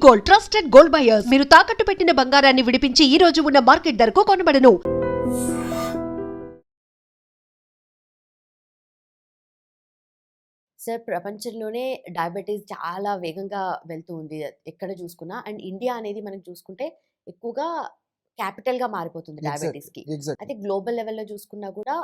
Gold, trusted gold buyers. మీరు తాకట్టు పెట్టిన బంగారాన్ని విడిపించి ఈ రోజు ఉన్న మార్కెట్ ధరకు కొనబడను. సార్, ప్రపంచంలోనే డయాబెటీస్ చాలా వేగంగా వెళ్తూ ఉంది. ఎక్కడ చూసుకున్నా. అండ్ ఇండియా అనేది మనం చూసుకుంటే ఎక్కువగా క్యాపిటల్‌గా మారిపోతుంది డయాబెటీస్‌కి. అయితే గ్లోబల్ లెవెల్‌లో చూసుకున్నా కూడా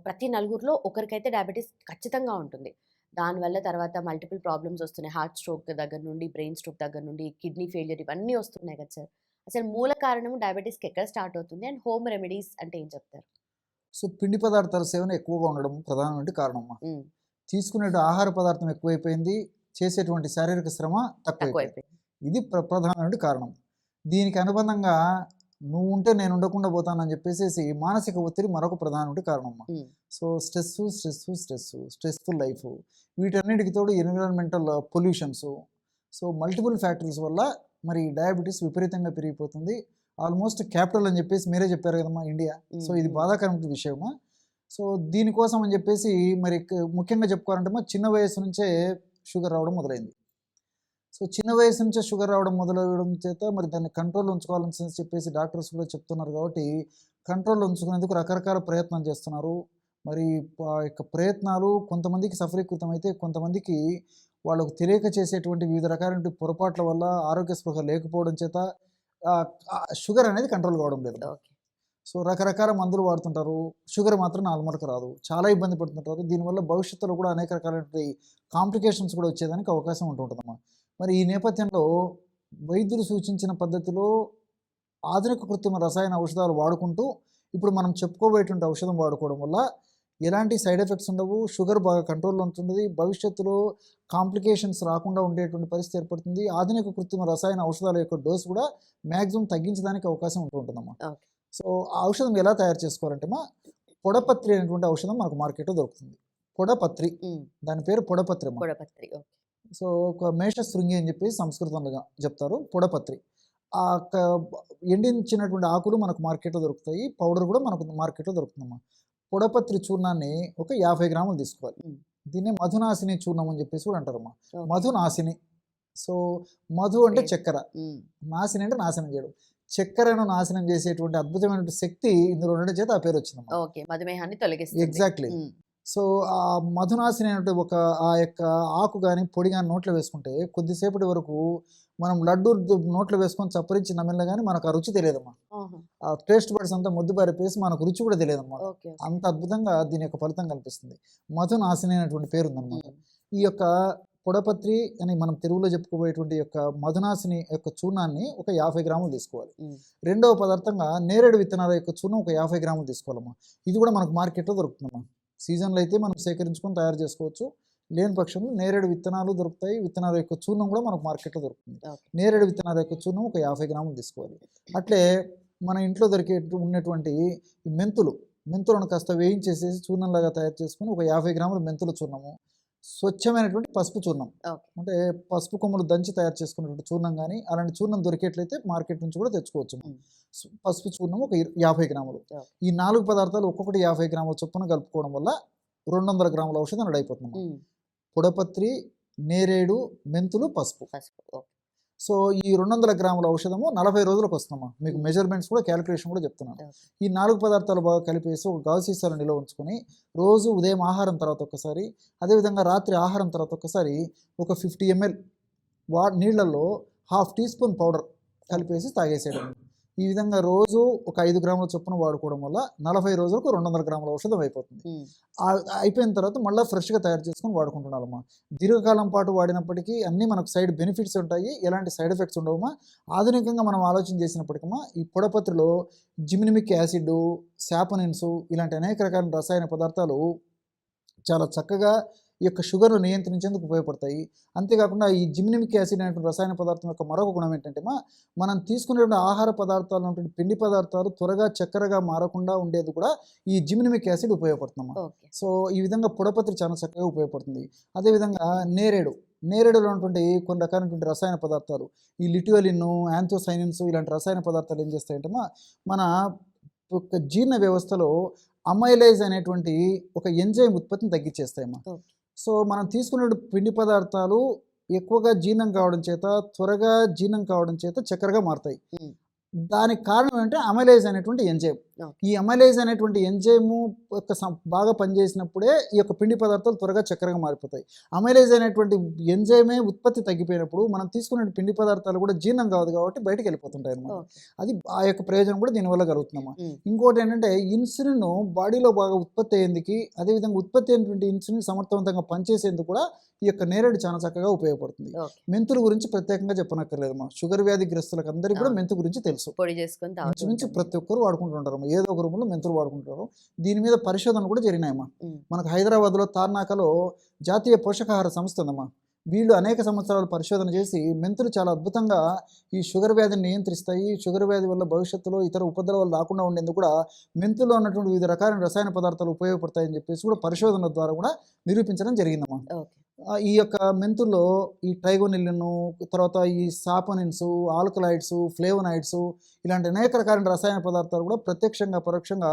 ప్రతి నలుగురిలో ఒకరికైతే డయాబెటీస్ ఖచ్చితంగా ఉంటుంది. దానివల్ల తర్వాత మల్టిపుల్ ప్రాబ్లమ్స్ వస్తున్నాయి. హార్ట్ స్ట్రోక్ దగ్గర నుండి, బ్రెయిన్ స్ట్రోక్ దగ్గర నుండి, కిడ్నీ ఫెయిల్యూర్ ఇవన్నీ వస్తున్నాయి కదా సార్. అసలు మూల కారణం డయాబెటీస్‌కి ఎక్కడ స్టార్ట్ అవుతుంది? అండ్ హోమ్ రెమెడీస్ అంటే ఏం చెప్తారు? సో పిండి పదార్థాల సేవన ఎక్కువగా ఉండడం ప్రధానమైన కారణమ్మా. తీసుకునే ఆహార పదార్థం ఎక్కువైపోయింది, చేసేటువంటి శారీరక శ్రమ తక్కువైపోయింది. ఇది ప్రధానమైన కారణం. దీనికి అనుబంధంగా నువ్వు ఉంటే నేను ఉండకుండా పోతానని చెప్పేసి మానసిక ఒత్తిడి మరొక ప్రధానమైన కారణమ్మా. సో స్ట్రెస్ఫుల్ లైఫ్, వీటన్నిటికి తోడు environmental pollutions, so multiple factories వల్ల మరి డయాబెటీస్ విపరీతంగా పెరిగిపోతుంది. ఆల్మోస్ట్ క్యాపిటల్ అని చెప్పేసి మీరే చెప్పారు కదమ్మా ఇండియా. సో ఇది బాధాకరమైన విషయమా. సో దీనికోసం అని చెప్పేసి మరి ముఖ్యంగా చెప్పుకోవాలంటే చిన్న వయసు నుంచే షుగర్ రావడం మొదలైంది. సో చిన్న వయసు నుంచే షుగర్ రావడం మొదలవడం చేత మరి దాన్ని కంట్రోల్లో ఉంచుకోవాలని చెప్పేసి డాక్టర్స్ కూడా చెప్తున్నారు. కాబట్టి కంట్రోల్లో ఉంచుకునేందుకు రకరకాల ప్రయత్నాలు చేస్తున్నారు. మరి యొక్క ప్రయత్నాలు కొంతమందికి సఫలీకృతం అయితే, కొంతమందికి వాళ్ళకు తెలియక చేసేటువంటి వివిధ రకాలైన పొరపాట్ల వల్ల ఆరోగ్య స్పృహ లేకపోవడం చేత షుగర్ అనేది కంట్రోల్ కావడం లేదు. సో రకరకాల మందులు వాడుతుంటారు, షుగర్ మాత్రం నార్మల్కి రాదు, చాలా ఇబ్బంది పడుతుంటారు. దీనివల్ల భవిష్యత్తులో కూడా అనేక రకాలైన కాంప్లికేషన్స్ కూడా వచ్చేదానికి అవకాశం ఉంటుందన్నమాట. మరి ఈ నేపథ్యంలో వైద్యులు సూచించిన పద్ధతిలో ఆధునిక కృత్రిమ రసాయన ఔషధాలు వాడుకుంటూ ఇప్పుడు మనం చెప్పుకోబోయేటువంటి ఔషధం వాడుకోవడం వల్ల ఎలాంటి సైడ్ ఎఫెక్ట్స్ ఉండవు, షుగర్ బాగా కంట్రోల్లో ఉంటుంది, భవిష్యత్తులో కాంప్లికేషన్స్ రాకుండా ఉండేటువంటి పరిస్థితి ఏర్పడుతుంది. ఆధునిక కృత్రిమ రసాయన ఔషధాల యొక్క డోసు కూడా మ్యాక్సిమం తగ్గించడానికి అవకాశం ఉంటుందన్నమాట. సో ఆ ఔషధం ఎలా తయారు చేసుకోవాలంటే పొడపత్రి అనేటువంటి ఔషధం మనకు మార్కెట్లో దొరుకుతుంది. పొడపత్రి, దాని పేరు పొడపత్రి. సో ఒక మేషశృంగి అని చెప్పి సంస్కృతంలో చెప్తారు. పొడపత్రి ఆ ఎండించినటువంటి ఆకులు మనకు మార్కెట్లో దొరుకుతాయి, పౌడర్ కూడా మనకు మార్కెట్లో దొరుకుతుందమ్మా. పొడపత్రి చూర్ణాన్ని ఒక 50 గ్రాములు తీసుకోవాలి. దీన్ని మధునాశిని చూర్ణం అని చెప్పేసి కూడా అంటారమ్మా. మధునాశిని. సో మధు అంటే చక్కెర, నాశిని అంటే నాశనం చేయడం. చక్కెరను నాశనం చేసేటువంటి అద్భుతమైన శక్తి ఇందులో ఉండడం చేత ఆ పేరు వచ్చింది. ఎగ్జాక్ట్లీ. సో ఆ మధునాశిని అంటే ఒక ఆ యొక్క ఆకు కానీ పొడి కానీ నోట్లో వేసుకుంటే కొద్దిసేపటి వరకు మనం లడ్డు నోట్లో వేసుకొని చప్పరించి నమిలిన కానీ మనకు ఆ రుచి తెలియదమ్మా. ఆ టేస్ట్ బడ్స్ అంతా ముద్దుబారిపేసి మనకు రుచి కూడా తెలియదమ్మా. అంత అద్భుతంగా దీని యొక్క ఫలితం కనిపిస్తుంది. మధునాశిని అనేటువంటి పేరు ఉందన్నమాట. ఈ యొక్క పొడపత్రి అని మనం తెలుగులో చెప్పుకోబోయేటువంటి యొక్క మధునాశిని యొక్క చూర్ణాన్ని ఒక 50 గ్రాములు తీసుకోవాలి. రెండవ పదార్థంగా నేరేడు విత్తనాల యొక్క చూర్ణం ఒక 50 గ్రాములు తీసుకోవాలమ్మా. ఇది కూడా మనకు మార్కెట్లో దొరుకుతుందమ్మా. సీజన్లో అయితే మనం సేకరించుకొని తయారు చేసుకోవచ్చు, లేని పక్షంలో నేరేడు విత్తనాలు దొరుకుతాయి. విత్తనాల యొక్క చూర్ణం కూడా మనకు మార్కెట్లో దొరుకుతుంది. నేరేడు విత్తనాల యొక్క చూర్ణం ఒక 50 గ్రాములు తీసుకోవాలి. అట్లే మన ఇంట్లో ఉన్నటువంటి మెంతులను కాస్త వేయించేసేసి చూర్ణంలాగా తయారు చేసుకుని ఒక 50 గ్రాముల మెంతుల చూర్ణము, స్వచ్ఛమైనటువంటి పసుపు చూర్ణం అంటే పసుపు కొమ్ములు దంచి తయారు చేసుకున్నటువంటి చూర్ణం కానీ అలాంటి చూర్ణం దొరికేట్లయితే మార్కెట్ నుంచి కూడా తెచ్చుకోవచ్చు. పసుపు చూర్ణం ఒక 50 గ్రాములు. ఈ 4 పదార్థాలు ఒక్కొక్కటి 50 గ్రాముల చొప్పున కలుపుకోవడం వల్ల 200 గ్రాముల ఔషధం రెడీ అయిపోతుంది. పొడపత్రి, నేరేడు, మెంతులు, పసుపు. సో ఈ 200 గ్రాముల ఔషధము 40 రోజులకు వస్తుందమ్మా. మీకు మెజర్మెంట్స్ కూడా క్యాలిక్యులేషన్ కూడా చెప్తున్నాను. ఈ 4 పదార్థాలు బాగా కలిపేసి ఒక గాజు సీసాలో నిల్వ ఉంచుకొని రోజు ఉదయం ఆహారం తర్వాత ఒకసారి, అదేవిధంగా రాత్రి ఆహారం తర్వాత ఒకసారి ఒక 50 ml నీళ్లలో 1/2 టీ స్పూన్ పౌడర్ కలిపేసి తాగేసేయడం. ఈ విధంగా రోజు ఒక 5 గ్రాముల చొప్పున వాడుకోవడం వల్ల 40 రోజులకు 200 గ్రాముల ఔషధం అయిపోతుంది. అయిపోయిన తర్వాత మళ్ళీ ఫ్రెష్గా తయారు చేసుకొని వాడుకుంటున్నామమ్మా. దీర్ఘకాలం పాటు వాడినప్పటికీ అన్నీ మనకు సైడ్ బెనిఫిట్స్ ఉంటాయి, ఎలాంటి సైడ్ ఎఫెక్ట్స్ ఉండవమ్మా. ఆధునికంగా మనం ఆలోచన చేసినప్పటికమ్మా ఈ పొడపత్రిలో జిమినిమిక్ యాసిడ్, శాపనిన్స్ ఇలాంటి అనేక రకాల రసాయన పదార్థాలు చాలా చక్కగా ఈ యొక్క షుగర్ను నియంత్రించేందుకు ఉపయోగపడతాయి. అంతేకాకుండా ఈ జిమినిమిక్ యాసిడ్ అనేటువంటి రసాయన పదార్థం యొక్క మరొక గుణం ఏంటంటే మనం తీసుకునేటువంటి ఆహార పదార్థాలు ఉన్నటువంటి పిండి పదార్థాలు త్వరగా చక్కెరగా మారకుండా ఉండేది కూడా ఈ జిమినిమిక్ యాసిడ్ ఉపయోగపడుతుందమ్మా. సో ఈ విధంగా పొడపత్రి చాలా చక్కగా ఉపయోగపడుతుంది. అదేవిధంగా నేరేడులో ఉన్నటువంటి కొన్ని రకాలైనటువంటి రసాయన పదార్థాలు ఈ లిటియోలిన్, యాంథోసైనిన్స్ ఇలాంటి రసాయన పదార్థాలు ఏం చేస్తాయంటే మన జీర్ణ వ్యవస్థలో అమైలేజ్ అనేటువంటి ఒక ఎంజైమ్ ఉత్పత్తిని తగ్గించేస్తాయమ్మా. సో మనం తీసుకునే పిండి పదార్థాలు ఎక్కువగా జీర్ణం కావడం చేత, త్వరగా జీర్ణం కావడం చేత చక్కెరగా మారుతాయి. ఉమ్, దానికి కారణం ఏంటంటే అమైలేజ్ అనేటువంటి ఎంజైమ్. ఓకే. ఈ అమైలేజ్ అనేటువంటి ఎంజైము బాగా పనిచేసినప్పుడే ఈ యొక్క పిండి పదార్థాలు త్వరగా చక్కెరగా మారిపోతాయి. అమైలేజ్ అనేటువంటి ఎంజైమే ఉత్పత్తి తగ్గిపోయినప్పుడు మనం తీసుకునే పిండి పదార్థాలు కూడా జీర్ణం కాదు కాబట్టి బయటకు వెళ్ళిపోతుంటాయి అన్నమాట. ఓకే. అది ఆ యొక్క ప్రయోజనం కూడా దీనివల్ల కలుగుతుందమ్మా. ఉమ్, ఇంకోటి ఏంటంటే ఇన్సులిన్ బాడీలో బాగా ఉత్పత్తి అయ్యేందుకు, అదేవిధంగా ఉత్పత్తి అయినటువంటి ఇన్సులిన్ సమర్థవంతంగా పనిచేసేందుకు కూడా ఈ యొక్క నేరేడు చాలా చక్కగా ఉపయోగపడుతుంది. ఓకే. మెంతుల గురించి ప్రత్యేకంగా చెప్పనక్కర్లేదమ్మా. షుగర్ వ్యాధి గ్రస్తులకు అందరికీ కూడా మెంతు గురించి తెలుసు. పొడి చేసుకొని తాగుతూ ఇంచుమించు ఉంటాం. ప్రతి ఒక్కరు వాడుకుంటుంటారు, ఏదో ఒక రూపంలో మెంతులు వాడుకుంటారు. దీని మీద పరిశోధనలు కూడా జరిగినాయమ్మా. ఉమ్, మనకు హైదరాబాద్లో తార్నాకలో జాతీయ పోషకాహార సంస్థ ఉందమ్మా. వీళ్ళు అనేక సంవత్సరాలు పరిశోధన చేసి మెంతులు చాలా అద్భుతంగా ఈ షుగర్ వ్యాధిని నియంత్రిస్తాయి, షుగర్ వ్యాధి వల్ల భవిష్యత్తులో ఇతర ఉపద్రవాలు రాకుండా ఉండేందుకు కూడా మెంతుల్లో ఉన్నటువంటి వివిధ రకాల రసాయన పదార్థాలు ఉపయోగపడతాయని చెప్పేసి కూడా పరిశోధన ద్వారా కూడా నిరూపించడం జరిగిందమ్మా. ఓకే. ఈ యొక్క మెంతుల్లో ఈ ట్రైగోనిలిన్, తర్వాత ఈ సాపనిన్స్, ఆల్కలాయిడ్స్, ఫ్లేవనాయిడ్స్ ఇలాంటి అనేక రకాల రసాయన పదార్థాలు కూడా ప్రత్యక్షంగా పరోక్షంగా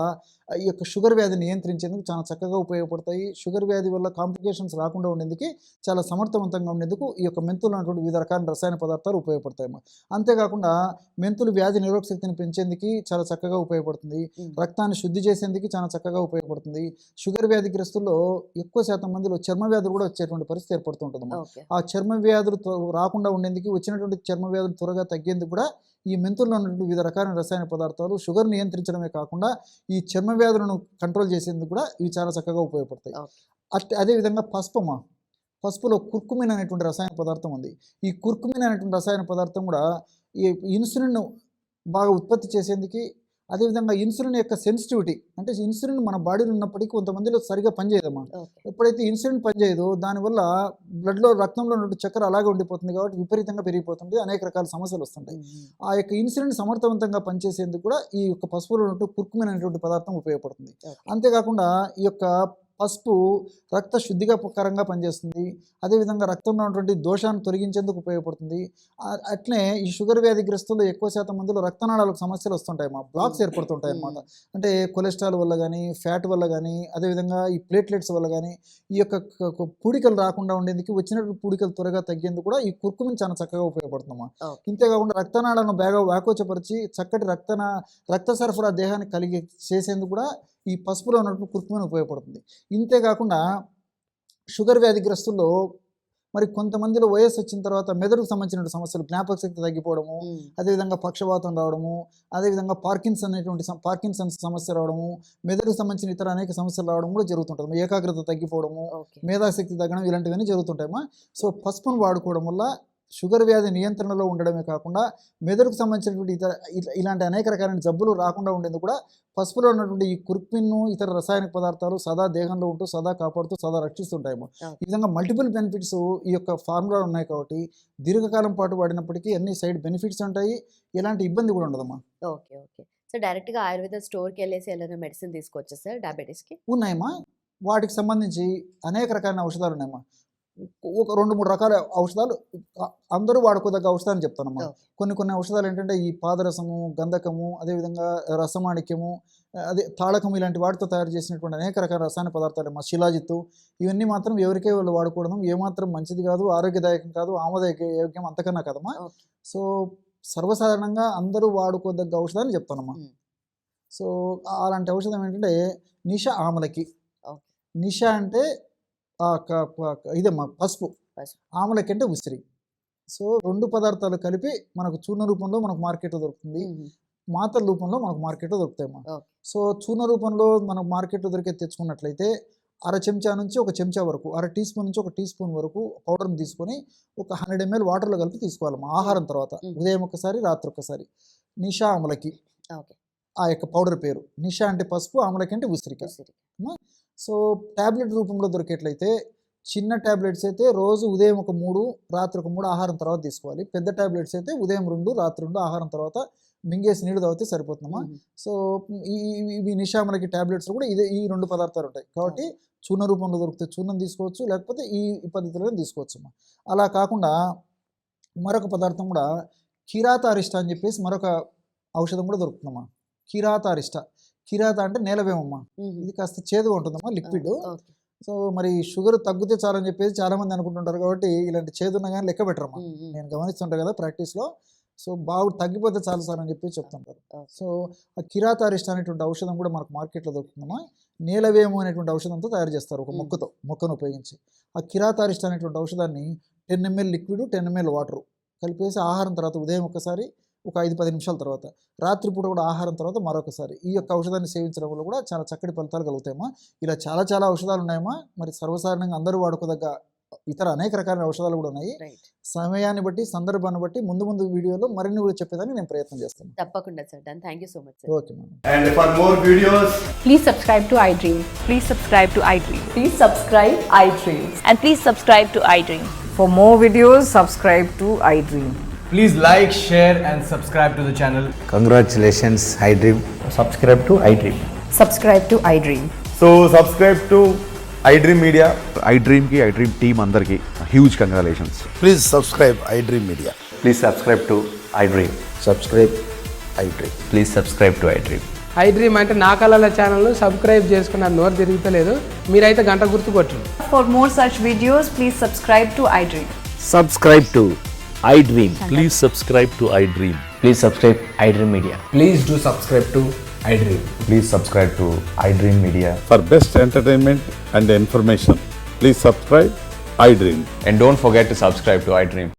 ఈ యొక్క షుగర్ వ్యాధిని నియంత్రించేందుకు చాలా చక్కగా ఉపయోగపడతాయి. షుగర్ వ్యాధి వల్ల కాంప్లికేషన్స్ రాకుండా ఉండేందుకు చాలా సమర్థవంతంగా ఉండేందుకు ఈ యొక్క మెంతులు ఉన్నటువంటి వివిధ రకాల రసాయన పదార్థాలు ఉపయోగపడతాయి. అంతేకాకుండా మెంతులు వ్యాధి నిరోధక శక్తిని పెంచేందుకు చాలా చక్కగా ఉపయోగపడుతుంది. రక్తాన్ని శుద్ధి చేసేందుకు చాలా చక్కగా ఉపయోగపడుతుంది. షుగర్ వ్యాధిగ్రస్తుల్లో ఎక్కువ శాతం మందిలో చర్మ వ్యాధులు కూడా వచ్చేటువంటి పరిస్థితి ఏర్పడుతుంటుంది. ఓకే. ఆ చర్మ వ్యాధులు రాకుండా ఉండేందుకు, వచ్చినటువంటి చర్మ వ్యాధులు త్వరగా తగ్గేందుకు కూడా ఈ మెంతుల్లో ఉన్నటువంటి వివిధ రకాల రసాయన పదార్థాలు షుగర్ నియంత్రించడమే కాకుండా ఈ చర్మ వ్యాధులను కంట్రోల్ చేసేందుకు కూడా ఇవి చాలా చక్కగా ఉపయోగపడతాయి. ఓకే. అదేవిధంగా పసుపమ్మ, పసుపులో కుర్కుమిన్ అనేటువంటి రసాయన పదార్థం ఉంది. ఈ కుర్కుమిన్ అనేటువంటి రసాయన పదార్థం కూడా ఈ ఇన్సులిన్ బాగా ఉత్పత్తి చేసేందుకు, అదేవిధంగా ఇన్సులిన్ యొక్క సెన్సిటివిటీ, అంటే ఇన్సులిన్ మన బాడీలో ఉన్నప్పటికీ కొంతమందిలో సరిగా పనిచేయదమ్మా. ఓకే. ఎప్పుడైతే ఇన్సులిన్ పనిచేయదో దానివల్ల బ్లడ్లో, రక్తంలో ఉన్న చక్కెర అలాగే ఉండిపోతుంది కాబట్టి విపరీతంగా పెరిగిపోతుంది, అనేక రకాల సమస్యలు వస్తుంటాయి. ఉమ్, ఆ యొక్క ఇన్సులిన్ సమర్థవంతంగా పనిచేసేందుకు కూడా ఈ యొక్క పసుపులో ఉన్నటువంటి కుర్కుమిన్ అనేటువంటి పదార్థం ఉపయోగపడుతుంది. ఓకే. అంతేకాకుండా ఈ యొక్క పసుపు రక్త శుద్ధికరంగా పనిచేస్తుంది, అదేవిధంగా రక్తంలో ఉన్నటువంటి దోషాన్ని తొలగించేందుకు ఉపయోగపడుతుంది. అట్లే ఈ షుగర్ వ్యాధిగ్రస్తుల్లో ఎక్కువ శాతం మందిలో రక్తనాళాలకు సమస్యలు వస్తుంటాయి, బ్లాక్స్ ఏర్పడుతుంటాయి అన్నమాట. అంటే కొలెస్ట్రాల్ వల్ల కానీ, ఫ్యాట్ వల్ల కానీ, అదేవిధంగా ఈ ప్లేట్లెట్స్ వల్ల కానీ ఈ యొక్క పూడికలు రాకుండా ఉండేందుకు, వచ్చినటువంటి పూడికలు త్వరగా తగ్గేందుకు కూడా ఈ కుర్కుమిన్ చాలా చక్కగా ఉపయోగపడుతుందమ్మా. ఓకే. ఇంతేకాకుండా రక్తనాళాలను బాగా వ్యాకోచపరిచి చక్కటి రక్త సరఫరా దేహానికి కలిగి చేసేందుకు కూడా ఈ పసుపులో ఉన్నటువంటి కుర్కుమిన్ ఉపయోగపడుతుంది. ఇంతేకాకుండా షుగర్ వ్యాధిగ్రస్తుల్లో మరి కొంతమందిలో వయస్సు వచ్చిన తర్వాత మెదడుకు సంబంధించిన సమస్యలు, జ్ఞాపక శక్తి తగ్గిపోవడము, అదేవిధంగా పక్షవాతం రావడము, అదేవిధంగా పార్కిన్సన్స్ సమస్య రావడము, మెదడుకు సంబంధించిన ఇతర అనేక సమస్యలు రావడం కూడా జరుగుతుంటుంది. ఏకాగ్రత తగ్గిపోవడము, మేధాశక్తి తగ్గడం ఇలాంటివన్నీ జరుగుతుంటాయమ్మా. సో పసుపును వాడుకోవడం వల్ల షుగర్ వ్యాధి నియంత్రణలో ఉండడమే కాకుండా మెదడుకు సంబంధించినటువంటి ఇలాంటి అనేక రకాలైన జబ్బులు రాకుండా ఉండేందుకు కూడా పసుపులో ఉన్నటువంటి ఈ కుర్కుమిన్, ఇతర రసాయనిక పదార్థాలు సదా దేహంలో ఉంటూ, సదా కాపాడుతూ, సదా రక్షిస్తుంటాయేమో. ఈ విధంగా మల్టిపుల్ బెనిఫిట్స్ ఈ యొక్క ఫార్ములా ఉన్నాయి కాబట్టి దీర్ఘకాలం పాటు వాడినప్పటికీ అన్ని సైడ్ బెనిఫిట్స్ ఉంటాయి, ఎలాంటి ఇబ్బంది కూడా ఉండదమ్మా. ఓకే. ఓకే. సో డైరెక్ట్గా ఆయుర్వేద స్టోర్కి వెళ్ళేసి ఏదైనా మెడిసిన్ తీసుకోవచ్చా సార్ డయాబెటీస్కి? ఉన్నాయమ్మా. వాటికి సంబంధించి అనేక రకాలైన ఔషధాలు ఉన్నాయమ్మా. ఒక 2-3 రకాల ఔషధాలు అందరూ వాడుకోదగ్గ ఔషధాన్ని చెప్తానమ్మా. కొన్ని ఔషధాలు ఏంటంటే ఈ పాదరసము, గంధకము, అదేవిధంగా రసమాణిక్యము, అదే తాళకము ఇలాంటి వాటితో తయారు చేసినటువంటి అనేక రకాల రసాయన పదార్థాలు అమ్మా. శిలాజిత్తు ఇవన్నీ మాత్రం ఎవరికే వాళ్ళు వాడుకోవడం ఏమాత్రం మంచిది కాదు, ఆరోగ్యదాయకం కాదు, ఆమోదయోగ్యం అంతకన్నా కదమ్మా. సో సర్వసాధారణంగా అందరూ వాడుకోదగ్గ ఔషధాన్ని చెప్తానమ్మా. సో అలాంటి ఔషధం ఏంటంటే నిష ఆమలకి. నిష అంటే ఇదమ్మా పసుపు, ఆమలకి అంటే ఉసిరి. సో 2 పదార్థాలు కలిపి మనకు చూర్ణ రూపంలో మనకు మార్కెట్లో దొరుకుతుంది, మాత్రల రూపంలో మనకు మార్కెట్లో దొరుకుతాయమ్మా. సో చూర్ణ రూపంలో మనకు మార్కెట్లో దొరికే తెచ్చుకున్నట్లయితే 1/2 చెంచా నుంచి 1 చెంచా వరకు, 1/2 టీ స్పూన్ నుంచి 1 టీ స్పూన్ వరకు పౌడర్ని తీసుకొని ఒక 100 ml వాటర్లో కలిపి తీసుకోవాలమ్మా. ఆహారం తర్వాత ఉదయం ఒకసారి, రాత్రి ఒకసారి. నిషా ఆమలకి ఆ యొక్క పౌడర్ పేరు. నిషా అంటే పసుపు, ఆమలకి అంటే ఉసిరిక. సో ట్యాబ్లెట్ రూపంలో దొరికేట్లయితే చిన్న ట్యాబ్లెట్స్ అయితే రోజు ఉదయం ఒక 3, రాత్రి ఒక 3 ఆహారం తర్వాత తీసుకోవాలి. పెద్ద ట్యాబ్లెట్స్ అయితే ఉదయం 2, రాత్రి 2 ఆహారం తర్వాత మింగేసి నీళ్ళు తాగితే సరిపోతుందమ్మా. సో ఈ నిషామలకి ట్యాబ్లెట్స్ కూడా ఈ 2 పదార్థాలు ఉంటాయి కాబట్టి చూర్ణ రూపంలో దొరికితే చూర్ణం తీసుకోవచ్చు, లేకపోతే ఈ పద్ధతిలో తీసుకోవచ్చు అమ్మా. అలా కాకుండా మరొక పదార్థం కూడా కిరాతారిష్ట అని చెప్పేసి మరొక ఔషధం కూడా దొరుకుతుందమ్మా. కిరాతారిష్ట. కిరాత అంటే నేలవేమమ్మా. ఇది కాస్త చేదుగా ఉంటుందమ్మా, లిక్విడ్. సో మరి షుగర్ తగ్గితే చాలని చెప్పేసి చాలామంది అనుకుంటుంటారు, కాబట్టి ఇలాంటి చేదున్నా కానీ లెక్క పెట్టరమ్మా. నేను గమనిస్తుంటాను కదా ప్రాక్టీస్లో. సో బాగా తగ్గిపోతే చాలు సార్ అని చెప్పి చెప్తుంటారు. సో ఆ కిరాతారిస్ట్ అనేటువంటి ఔషధం కూడా మనకు మార్కెట్లో దొరుకుతుందమ్మా. నీలవేము అనేటువంటి ఔషధంతో తయారు చేస్తారు, ఒక మొక్కను ఉపయోగించి. ఆ కిరాతారిస్ట్ అనేటువంటి ఔషధాన్ని 10 ml లిక్విడ్ 10 ml వాటర్ కలిపేసి ఆహారం తర్వాత ఉదయం ఒకసారి, ఒక 5-10 నిమిషాల తర్వాత, రాత్రిపూట కూడా ఆహారం తర్వాత మరొకసారి ఈ యొక్క ఔషధాన్ని సేవించడం వల్ల కూడా చాలా చక్కటి ఫలితాలు కలుగుతాయమ్మా. ఇలా చాలా చాలా ఔషధాలు ఉన్నాయమ్మా. మరి సర్వసాధారణంగా అందరూ వాడుకోదగ్గ ఇతర అనేక రకాల ఔషధాలు కూడా ఉన్నాయి. సమయాన్ని బట్టి, సందర్భాన్ని బట్టి ముందు వీడియోలో మరిన్ని కూడా చెప్పేదాన్ని నేను ప్రయత్నం చేస్తాను. తప్పకుండా sir. Thank you so much sir. Okay madam. And for more videos, Please subscribe to iDream. Please subscribe to iDream. Please subscribe iDream. And please subscribe to iDream. For more videos, subscribe to iDream. please like, share and subscribe to the channel. Congratulations, iDream. Subscribe to iDream. Subscribe to iDream. So subscribe to iDream Media. iDream ki iDream team andarki huge congratulations. Please subscribe iDream Media. Please subscribe to iDream. Subscribe iDream. Please subscribe to iDream. iDream అంటే నా కళల channel subscribe చేసుకున్న నోరు తిరుగుతలేదు, మీరైతే గంట గుర్తు కొట్టండి. For more such videos, please subscribe to iDream. Subscribe to iDream. Please subscribe to iDream. Please subscribe iDream Media. Please do subscribe to iDream. Please subscribe to iDream Media. For best entertainment and information, please subscribe iDream. And don't forget to subscribe to iDream.